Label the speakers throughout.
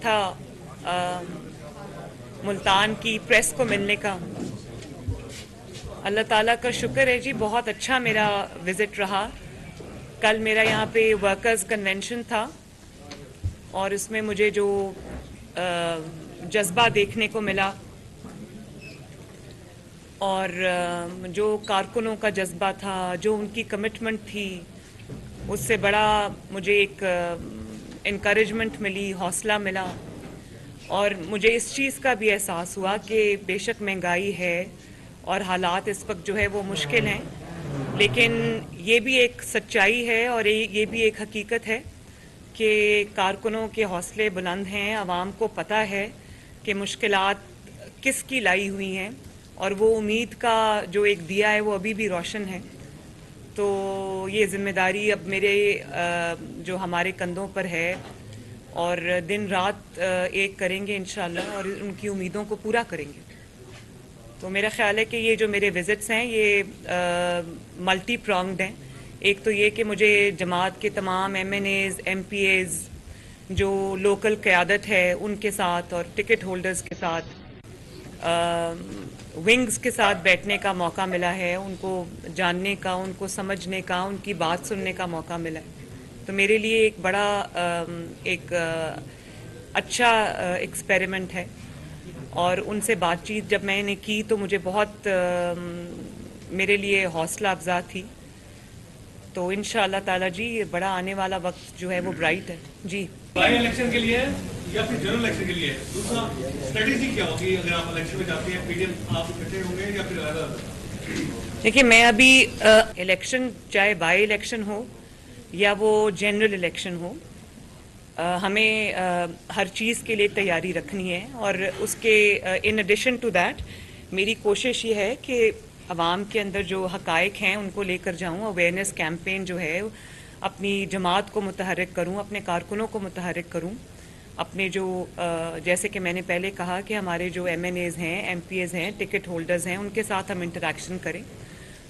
Speaker 1: وقت تھا ملتان کی پریس کو ملنے کا. اللہ تعالیٰ کا شکر ہے جی، بہت اچھا میرا وزٹ رہا. کل میرا یہاں پہ ورکرز کنونشن تھا اور اس میں مجھے جو جذبہ دیکھنے کو ملا اور جو کارکنوں کا جذبہ تھا، جو ان کی کمٹمنٹ تھی، اس سے بڑا مجھے ایک انکریجمنٹ ملی، حوصلہ ملا. اور مجھے اس چیز کا بھی احساس ہوا کہ بے شک مہنگائی ہے اور حالات اس وقت جو ہے وہ مشکل ہیں، لیکن یہ بھی ایک سچائی ہے اور یہ بھی ایک حقیقت ہے کہ کارکنوں کے حوصلے بلند ہیں. عوام کو پتہ ہے کہ مشکلات کس کی لائی ہوئی ہیں اور وہ امید کا جو ایک دیا ہے وہ ابھی بھی روشن ہے. تو یہ ذمہ داری اب میرے جو ہمارے کندھوں پر ہے اور دن رات ایک کریں گے انشاءاللہ اور ان کی امیدوں کو پورا کریں گے. تو میرا خیال ہے کہ یہ جو میرے وزٹس ہیں یہ ملٹی پرانگڈ ہیں. ایک تو یہ کہ مجھے جماعت کے تمام M N As, M P As, جو لوکل قیادت ہے ان کے ساتھ اور ٹکٹ ہولڈرز کے ساتھ، ونگز کے ساتھ بیٹھنے کا موقع ملا ہے، ان کو جاننے کا، ان کو سمجھنے کا، ان کی بات سننے کا موقع ملا ہے. تو میرے لیے ایک بڑا ایک اچھا ایکسپیریمنٹ ہے. اور ان سے بات چیت جب میں نے کی تو مجھے بہت میرے لیے حوصلہ افزا تھی. تو انشاءاللہ تعالیٰ جی یہ بڑا آنے والا وقت جو ہے وہ برائٹ ہے. جی
Speaker 2: بائی الیکشن کے لیے یا پھر جنرل الیکشن کے لیے دوسرا اسٹریٹجی کیا ہوگی اگر آپ الیکشن میں جاتے ہیں؟ پی ڈی ایم آپ اکٹھے ہوں گے یا پھر علیحدہ؟
Speaker 1: دیکھیے، میں ابھی الیکشن چاہے بائی الیکشن ہو یا وہ جنرل الیکشن ہو، ہمیں ہر چیز کے لیے تیاری رکھنی ہے. اور اس کے ان ایڈیشن ٹو دیٹ میری کوشش یہ ہے کہ عوام کے اندر جو حقائق ہیں ان کو لے کر جاؤں. اویئرنیس کیمپین جو ہے اپنی جماعت کو متحرک کروں، اپنے کارکنوں کو متحرک کروں، اپنے جو جیسے کہ میں نے پہلے کہا کہ ہمارے جو ایم این ایز ہیں، ایم پی ایز ہیں، ٹکٹ ہولڈرز ہیں، ان کے ساتھ ہم انٹریکشن کریں.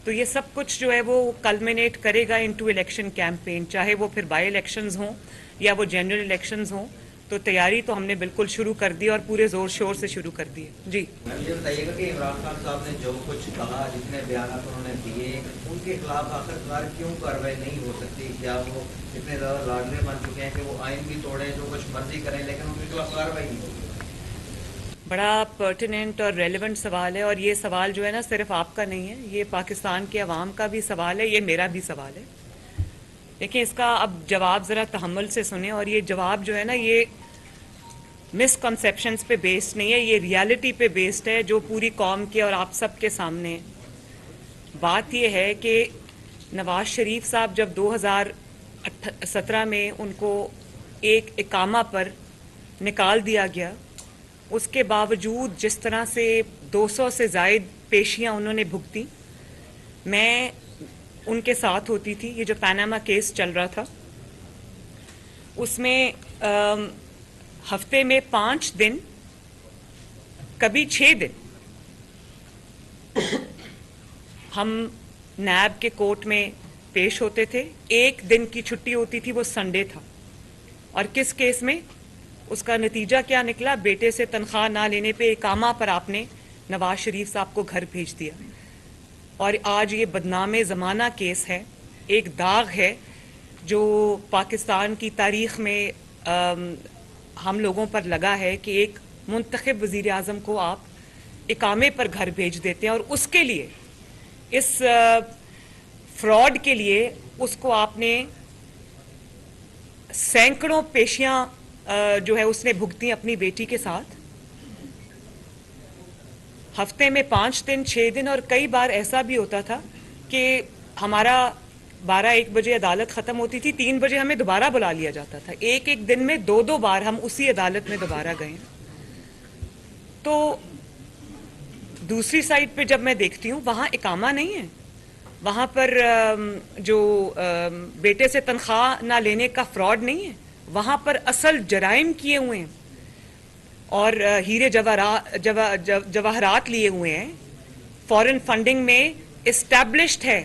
Speaker 1: تو یہ سب کچھ جو ہے وہ کلمینیٹ کرے گا انٹو الیکشن کیمپین، چاہے وہ پھر بائی الیکشنز ہوں یا وہ جنرل الیکشنز ہوں. تو تیاری تو ہم نے بالکل شروع کر دی اور پورے زور شور سے شروع کر دی ہے. جی
Speaker 3: یہ بتائیے گا کہ عمران خان صاحب نے جو کچھ کہا، جتنے بیانات انہوں نے دیے، ان کے خلاف آخرکار کیوں کارروائی نہیں ہو سکتی؟ کیا وہ اتنے زیادہ لاڈلے بن چکے ہیں کہ وہ آئین بھی توڑیں، جو کچھ مرضی کریں، لیکن ان کے خلاف کارروائی نہیں ہوگی؟
Speaker 1: بڑا پرٹیننٹ اور ریلیونٹ سوال ہے. اور یہ سوال جو ہے نا صرف آپ کا نہیں ہے، یہ پاکستان کے عوام کا بھی سوال ہے، یہ میرا بھی سوال ہے. دیکھیں، اس کا اب جواب ذرا تحمل سے سنیں. اور یہ جواب جو ہے نا یہ مس کنسیپشنز پہ بیسڈ نہیں ہے، یہ ریالٹی پہ بیسڈ ہے جو پوری قوم کے اور آپ سب کے سامنے ہے. بات یہ ہے کہ نواز شریف صاحب جب 2017 میں ان کو ایک اقامہ پر نکال دیا گیا، اس کے باوجود جس طرح سے 200 سے زائد پیشیاں انہوں نے بھگتی، میں ان کے ساتھ ہوتی تھی. یہ جو پاناما کیس چل رہا تھا اس میں ہفتے میں 5 دن، کبھی 6 دن ہم نیب کے کورٹ میں پیش ہوتے تھے. ایک دن کی چھٹی ہوتی تھی، وہ سنڈے تھا. اور کس کیس میں؟ اس کا نتیجہ کیا نکلا؟ بیٹے سے تنخواہ نہ لینے پہ اقامہ پر آپ نے نواز شریف صاحب کو گھر بھیج دیا. اور آج یہ بدنام زمانہ کیس ہے، ایک داغ ہے جو پاکستان کی تاریخ میں ہم لوگوں پر لگا ہے کہ ایک منتخب وزیر اعظم کو آپ اقامے پر گھر بھیج دیتے ہیں. اور اس کے لیے، اس فراڈ کے لیے اس کو آپ نے سینکڑوں پیشیاں جو ہے اس نے بھگتی اپنی بیٹی کے ساتھ. ہفتے میں 5 دن، 6 دن، اور کئی بار ایسا بھی ہوتا تھا کہ ہمارا 12-1 بجے عدالت ختم ہوتی تھی، 3 بجے ہمیں دوبارہ بلا لیا جاتا تھا. ایک دن میں 2 بار ہم اسی عدالت میں دوبارہ گئے. تو دوسری سائڈ پہ جب میں دیکھتی ہوں وہاں اقامہ نہیں ہے، وہاں پر جو بیٹے سے تنخواہ نہ لینے کا فراڈ نہیں ہے، وہاں پر اصل جرائم کیے ہوئے ہیں اور ہیرے جواہرات لیے ہوئے ہیں. فارن فنڈنگ میں اسٹیبلشڈ ہے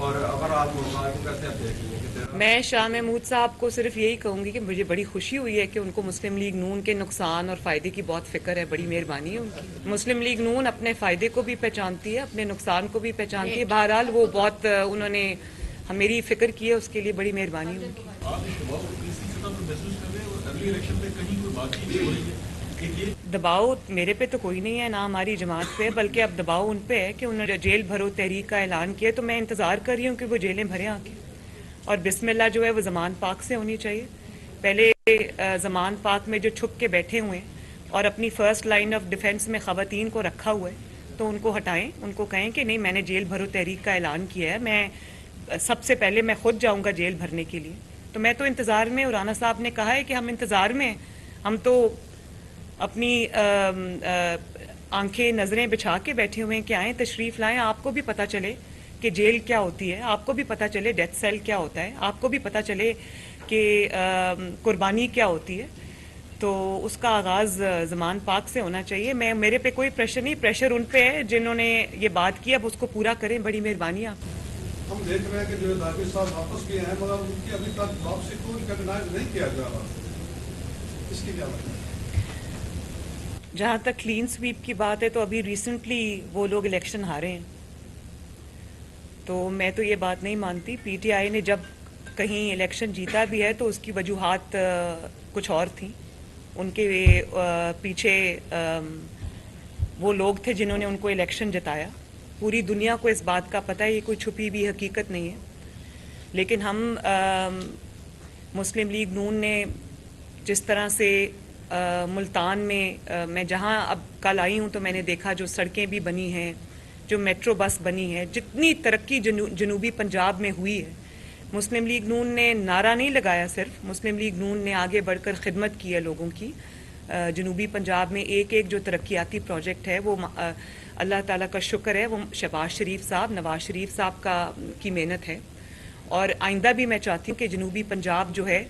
Speaker 4: اور اگر آپ ملک کو کیسے آپ دیکھ لیں گے؟
Speaker 1: میں شاہ محمود صاحب کو صرف یہی کہوں گی کہ مجھے بڑی خوشی ہوئی ہے کہ ان کو مسلم لیگ نون کے نقصان اور فائدے کی بہت فکر ہے. بڑی مہربانی ہے ان کی. مسلم لیگ نون اپنے فائدے کو بھی پہچانتی ہے, اپنے نقصان کو بھی پہچانتی ہے. بہرحال وہ بہت انہوں نے میری فکر کی ہے, اس کے لیے بڑی مہربانی ہے ان کی.
Speaker 2: آپ اس دباؤ کو کسی سطح پر محسوس کر رہے ہیں اور اگلی الیکشن میں کہیں کوئی بات نہیں ہو رہی ہے کہ یہ
Speaker 1: دباؤ میرے پہ تو کوئی نہیں ہے, نہ ہماری جماعت پہ, بلکہ اب دباؤ ان پہ ہے کہ انہوں نے جیل بھرو تحریک کا اعلان کیا, تو میں انتظار کر رہی ہوں کہ وہ جیلیں بھریں آ کے. اور بسم اللہ جو ہے وہ زمان پاک سے ہونی چاہیے. پہلے زمان پاک میں جو چھپ کے بیٹھے ہوئے ہیں اور اپنی فرسٹ لائن آف ڈیفنس میں خواتین کو رکھا ہوا ہے, تو ان کو ہٹائیں, ان کو کہیں کہ نہیں, میں نے جیل بھرو تحریک کا اعلان کیا ہے, میں سب سے پہلے میں خود جاؤں گا جیل بھرنے کے لیے. تو میں تو انتظار میں, اور رانا صاحب نے کہا ہے کہ ہم انتظار میں, ہم تو اپنی آنکھیں نظریں بچھا کے بیٹھے ہوئے ہیں کہ آئیں تشریف لائیں, آپ کو بھی پتہ چلے کہ جیل کیا ہوتی ہے, آپ کو بھی پتہ چلے ڈیتھ سیل کیا ہوتا ہے, آپ کو بھی پتہ چلے کہ قربانی کیا ہوتی ہے. تو اس کا آغاز زمان پاک سے ہونا چاہیے. میرے پہ کوئی پریشر نہیں, پریشر ان پہ ہے جنہوں نے یہ بات کی, اب اس کو پورا کریں. بڑی مہربانی آپ.
Speaker 4: ہم دیکھ رہے ہیں کہ جو داغی صاحب واپس گئے ہیں مگر ان کی ابھی تک واپسی کو ریکگنائز نہیں کیا جا رہا, اس کی کیا وجہ ہے؟
Speaker 1: جہاں تک کلین سویپ کی بات ہے, تو ابھی ریسنٹلی وہ لوگ الیکشن ہارے ہیں, تو میں تو یہ بات نہیں مانتی. پی ٹی آئی نے جب کہیں الیکشن جیتا بھی ہے تو اس کی وجوہات کچھ اور تھیں. ان کے پیچھے وہ لوگ تھے جنہوں نے ان کو الیکشن جتایا. پوری دنیا کو اس بات کا پتہ ہے, یہ کوئی چھپی بھی حقیقت نہیں ہے. لیکن ہم مسلم لیگ نون نے جس طرح سے ملتان میں جہاں اب کل آئی ہوں تو میں نے دیکھا جو سڑکیں بھی بنی ہیں, جو میٹرو بس بنی ہے, جتنی ترقی جنوبی پنجاب میں ہوئی ہے, مسلم لیگ نون نے نعرہ نہیں لگایا صرف, مسلم لیگ نون نے آگے بڑھ کر خدمت کی ہے لوگوں کی. جنوبی پنجاب میں ایک ایک جو ترقیاتی پروجیکٹ ہے وہ اللہ تعالیٰ کا شکر ہے, وہ شہباز شریف صاحب, نواز شریف صاحب کی محنت ہے. اور آئندہ بھی میں چاہتی ہوں کہ جنوبی پنجاب جو ہے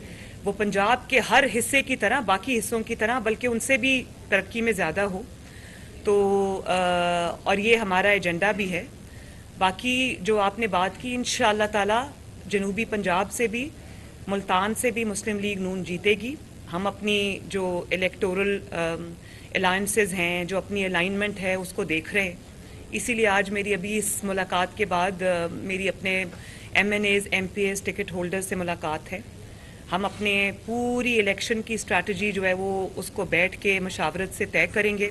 Speaker 1: وہ پنجاب کے ہر حصے کی طرح, باقی حصوں کی طرح, بلکہ ان سے بھی ترقی میں زیادہ ہو. تو اور یہ ہمارا ایجنڈا بھی ہے. باقی جو آپ نے بات کی, انشاءاللہ تعالی جنوبی پنجاب سے بھی, ملتان سے بھی مسلم لیگ نون جیتے گی. ہم اپنی جو الیکٹورل الائنسز ہیں, جو اپنی الائنمنٹ ہے, اس کو دیکھ رہے ہیں. اسی لیے آج میری ابھی اس ملاقات کے بعد میری اپنے M N As, M P As, ticket holder سے ملاقات ہے. ہم اپنے پوری الیکشن کی اسٹریٹجی جو ہے وہ اس کو بیٹھ کے مشاورت سے طے کریں گے,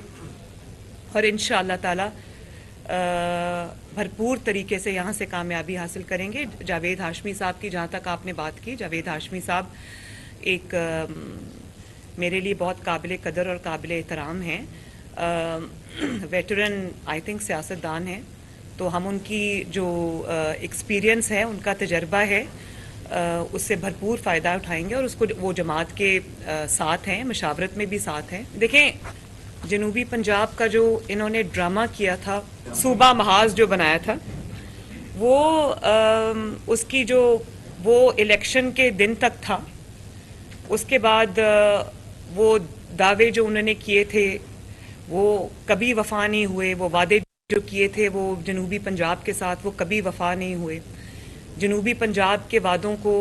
Speaker 1: اور انشاءاللہ تعالی بھرپور طریقے سے یہاں سے کامیابی حاصل کریں گے. جاوید ہاشمی صاحب کی جہاں تک آپ نے بات کی, جاوید ہاشمی صاحب ایک میرے لیے بہت قابل قدر اور قابل احترام ہیں, ویٹرن آئی تھنک سیاستدان ہیں. تو ہم ان کی جو ایکسپیرینس ہے, ان کا تجربہ ہے, اس سے بھرپور فائدہ اٹھائیں گے, اور اس کو وہ جماعت کے ساتھ ہیں, مشاورت میں بھی ساتھ ہیں. دیکھیں, جنوبی پنجاب کا جو انہوں نے ڈرامہ کیا تھا, صوبہ محاذ جو بنایا تھا, وہ اس کی جو وہ الیکشن کے دن تک تھا. اس کے بعد وہ دعوے جو انہوں نے کیے تھے وہ کبھی وفا نہیں ہوئے. وہ وعدے جو کیے تھے وہ جنوبی پنجاب کے ساتھ, وہ کبھی وفا نہیں ہوئے. جنوبی پنجاب کے وعدوں کو,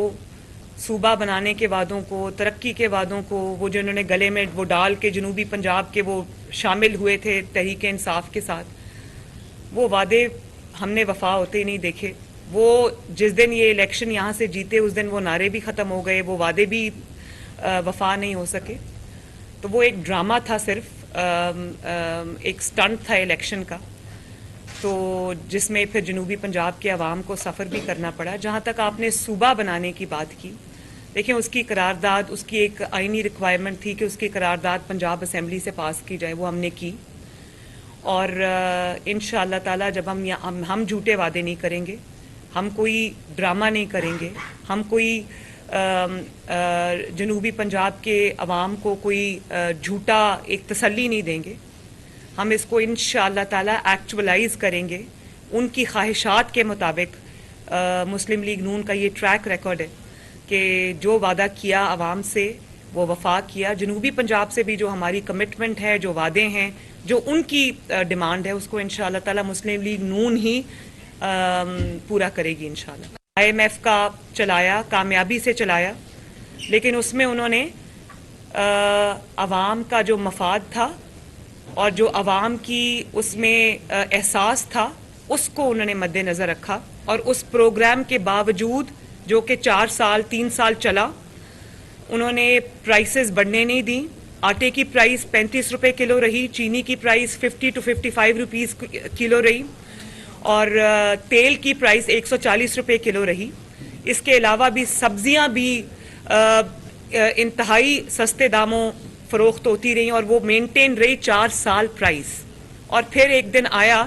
Speaker 1: صوبہ بنانے کے وعدوں کو, ترقی کے وعدوں کو, وہ جو انہوں نے گلے میں وہ ڈال کے جنوبی پنجاب کے وہ شامل ہوئے تھے تحریک انصاف کے ساتھ, وہ وعدے ہم نے وفا ہوتے ہی نہیں دیکھے. وہ جس دن یہ الیکشن یہاں سے جیتے اس دن وہ نعرے بھی ختم ہو گئے, وہ وعدے بھی وفا نہیں ہو سکے. تو وہ ایک ڈرامہ تھا, صرف ایک سٹنٹ تھا الیکشن کا, تو جس میں پھر جنوبی پنجاب کے عوام کو سفر بھی کرنا پڑا. جہاں تک آپ نے صوبہ بنانے کی بات کی, دیکھیں اس کی قرارداد, اس کی ایک آئینی ریکوائرمنٹ تھی کہ اس کی قرارداد پنجاب اسمبلی سے پاس کی جائے, وہ ہم نے کی. اور انشاءاللہ تعالی جب ہم جھوٹے وعدے نہیں کریں گے, ہم کوئی ڈرامہ نہیں کریں گے, ہم کوئی جنوبی پنجاب کے عوام کو کوئی جھوٹا ایک تسلی نہیں دیں گے. ہم اس کو انشاءاللہ تعالی ایکچولائز کریں گے ان کی خواہشات کے مطابق. مسلم لیگ نون کا یہ ٹریک ریکارڈ ہے کہ جو وعدہ کیا عوام سے وہ وفا کیا. جنوبی پنجاب سے بھی جو ہماری کمٹمنٹ ہے, جو وعدے ہیں, جو ان کی ڈیمانڈ ہے, اس کو انشاءاللہ تعالی مسلم لیگ نون ہی پورا کرے گی انشاءاللہ۔ IMF کا چلایا، کامیابی سے چلایا، لیکن اس میں انہوں نے عوام کا جو مفاد تھا اور جو عوام کی اس میں احساس تھا اس کو انہوں نے مد نظر رکھا، اور اس پروگرام کے باوجود جو کہ 4 سال 3 سال چلا، انہوں نے پرائسز بڑھنے نہیں دیں۔ آٹے کی پرائس 35 روپے کلو رہی، چینی کی پرائس 50 to 55 روپیز کلو رہی، اور تیل کی پرائس 140 روپے کلو رہی۔ اس کے علاوہ بھی سبزیاں بھی انتہائی سستے داموں فروخت ہوتی رہیں، اور وہ مینٹین رہی 4 سال پرائس۔ اور پھر ایک دن آیا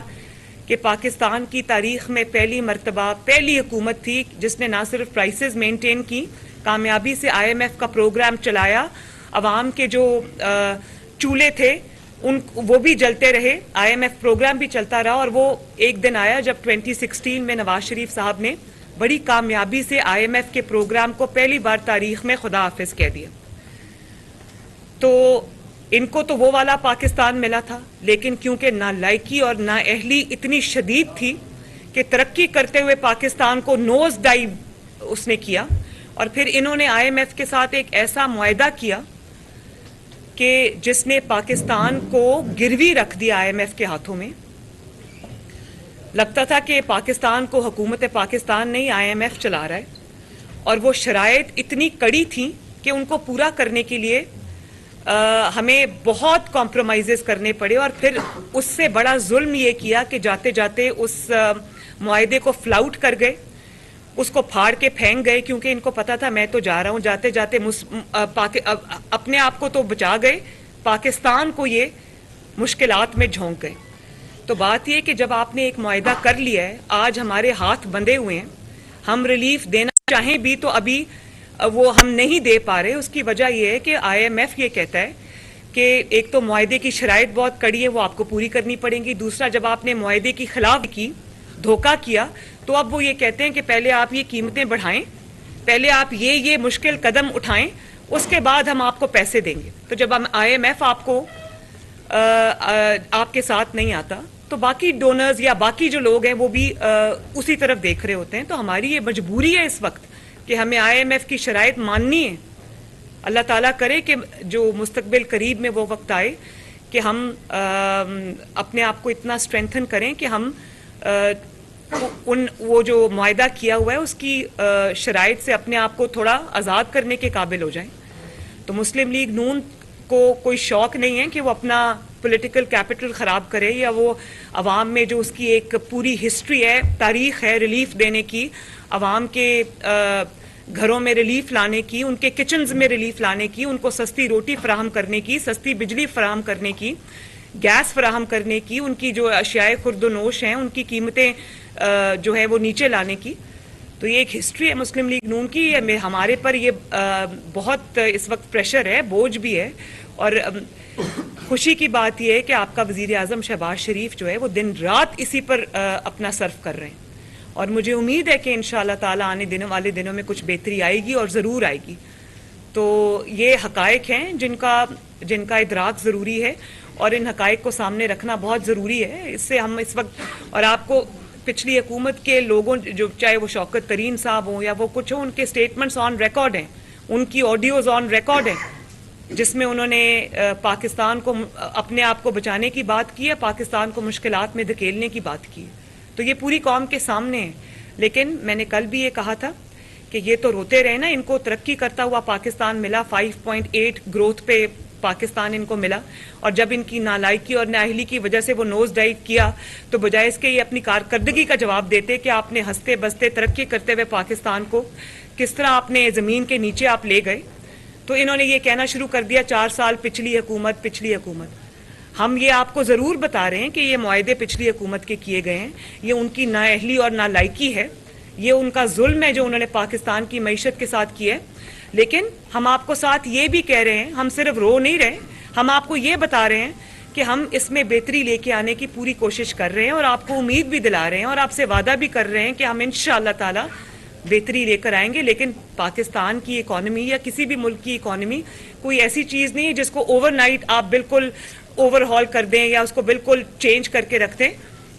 Speaker 1: کہ پاکستان کی تاریخ میں پہلی مرتبہ پہلی حکومت تھی جس نے نہ صرف پرائسز مینٹین کی، کامیابی سے IMF کا پروگرام چلایا، عوام کے جو چولہے تھے وہ بھی جلتے رہے، IMF پروگرام بھی چلتا رہا، اور وہ ایک دن آیا جب 2016 میں نواز شریف صاحب نے بڑی کامیابی سے IMF کے پروگرام کو پہلی بار تاریخ میں خدا حافظ کہہ دیا۔ تو ان کو تو وہ والا پاکستان ملا تھا، لیکن کیونکہ نالائکی اور نااہلی اتنی شدید تھی کہ ترقی کرتے ہوئے پاکستان کو نوز ڈائیو اس نے کیا، اور پھر انہوں نے IMF کے ساتھ ایک ایسا معاہدہ کیا کہ جس نے پاکستان کو گروی رکھ دیا IMF کے ہاتھوں میں۔ لگتا تھا کہ پاکستان کو حکومت پاکستان نہیں IMF چلا رہا ہے، اور وہ شرائط اتنی کڑی تھیں کہ ان کو پورا کرنے کے لیے ہمیں بہت کمپرومائزز کرنے پڑے، اور پھر اس سے بڑا ظلم یہ کیا کہ جاتے جاتے اس معاہدے کو فلاؤٹ کر گئے، اس کو پھاڑ کے پھینک گئے، کیونکہ ان کو پتا تھا میں تو جا رہا ہوں، جاتے جاتے اپنے آپ کو تو بچا گئے، پاکستان کو یہ مشکلات میں جھونک گئے۔ تو بات یہ کہ جب آپ نے ایک معاہدہ کر لیا ہے، آج ہمارے ہاتھ بندھے ہوئے ہیں، ہم ریلیف دینا چاہیں بھی تو ابھی وہ ہم نہیں دے پا رہے۔ اس کی وجہ یہ ہے کہ IMF یہ کہتا ہے کہ ایک تو معاہدے کی شرائط بہت کڑی ہے، وہ آپ کو پوری کرنی پڑیں گی، دوسرا جب آپ نے معاہدے کی خلاف کی، دھوکہ کیا، تو اب وہ یہ کہتے ہیں کہ پہلے آپ یہ قیمتیں بڑھائیں، پہلے آپ یہ مشکل قدم اٹھائیں، اس کے بعد ہم آپ کو پیسے دیں گے۔ تو جب ہم IMF آپ کے ساتھ نہیں آتا تو باقی ڈونرز یا باقی جو لوگ ہیں وہ بھی اسی طرف دیکھ رہے ہوتے ہیں۔ تو ہماری یہ مجبوری ہے اس وقت کہ ہمیں IMF کی شرائط ماننی ہے۔ اللہ تعالیٰ کرے کہ جو مستقبل قریب میں وہ وقت آئے کہ ہم اپنے آپ کو اتنا اسٹرینتھن کریں کہ ہم وہ جو معاہدہ کیا ہوا ہے اس کی شرائط سے اپنے آپ کو تھوڑا آزاد کرنے کے قابل ہو جائیں۔ تو مسلم لیگ نون کو کوئی شوق نہیں ہے کہ وہ اپنا پولیٹیکل کیپٹل خراب کرے، یا وہ عوام میں جو اس کی ایک پوری ہسٹری ہے، تاریخ ہے ریلیف دینے کی، عوام کے گھروں میں ریلیف لانے کی، ان کے کچنز میں ریلیف لانے کی، ان کو سستی روٹی فراہم کرنے کی، سستی بجلی فراہم کرنے کی، گیس فراہم کرنے کی، ان کی جو اشیاء خرد و نوش ہیں ان کی قیمتیں جو ہے وہ نیچے لانے کی۔ تو یہ ایک ہسٹری ہے مسلم لیگ نون کی، ہمارے پر یہ بہت اس وقت پریشر ہے، بوجھ بھی ہے، اور خوشی کی بات یہ ہے کہ آپ کا وزیر اعظم شہباز شریف جو ہے وہ دن رات اسی پر اپنا صرف کر رہے ہیں، اور مجھے امید ہے کہ انشاءاللہ تعالی آنے والے دنوں میں کچھ بہتری آئے گی، اور ضرور آئے گی۔ تو یہ حقائق ہیں جن کا ادراک ضروری ہے، اور ان حقائق کو سامنے رکھنا بہت ضروری ہے۔ اس سے ہم اس وقت، اور آپ کو پچھلی حکومت کے لوگوں جو چاہے وہ شوکت ترین صاحب ہوں یا وہ کچھ ہوں، ان کے سٹیٹمنٹس آن ریکارڈ ہیں، ان کی آڈیوز آن ریکارڈ ہیں، جس میں انہوں نے پاکستان کو اپنے آپ کو بچانے کی بات کی ہے، پاکستان کو مشکلات میں دھکیلنے کی بات کی ہے۔ تو یہ پوری قوم کے سامنے ہے۔ لیکن میں نے کل بھی یہ کہا تھا کہ یہ تو روتے رہے نا، ان کو ترقی کرتا ہوا پاکستان ملا، 5.8 گروتھ پہ پاکستان ان کو ملا، اور جب ان کی نالائکی اور نااہلی کی وجہ سے وہ نوز ڈائیو کیا تو بجائے اس کے یہ اپنی کارکردگی کا جواب دیتے کہ آپ نے ہنستے بستے ترقی کرتے ہوئے پاکستان کو کس طرح آپ نے زمین کے نیچے آپ لے گئے، تو انہوں نے یہ کہنا شروع کر دیا 4 سال پچھلی حکومت۔ ہم یہ آپ کو ضرور بتا رہے ہیں کہ یہ معاہدے پچھلی حکومت کے کیے گئے ہیں، یہ ان کی نااہلی اور نالائکی ہے، یہ ان کا ظلم ہے جو انہوں نے پاکستان کی معیشت کے ساتھ کیا ہے۔ لیکن ہم آپ کو ساتھ یہ بھی کہہ رہے ہیں، ہم صرف رو نہیں رہے، ہم آپ کو یہ بتا رہے ہیں کہ ہم اس میں بہتری لے کے آنے کی پوری کوشش کر رہے ہیں، اور آپ کو امید بھی دلا رہے ہیں، اور آپ سے وعدہ بھی کر رہے ہیں کہ ہم انشاءاللہ تعالی بہتری لے کر آئیں گے۔ لیکن پاکستان کی اکانومی یا کسی بھی ملک کی اکانومی کوئی ایسی چیز نہیں ہے جس کو اوور نائٹ آپ بالکل اوور ہال کر دیں یا اس کو بالکل چینج کر کے رکھ دیں۔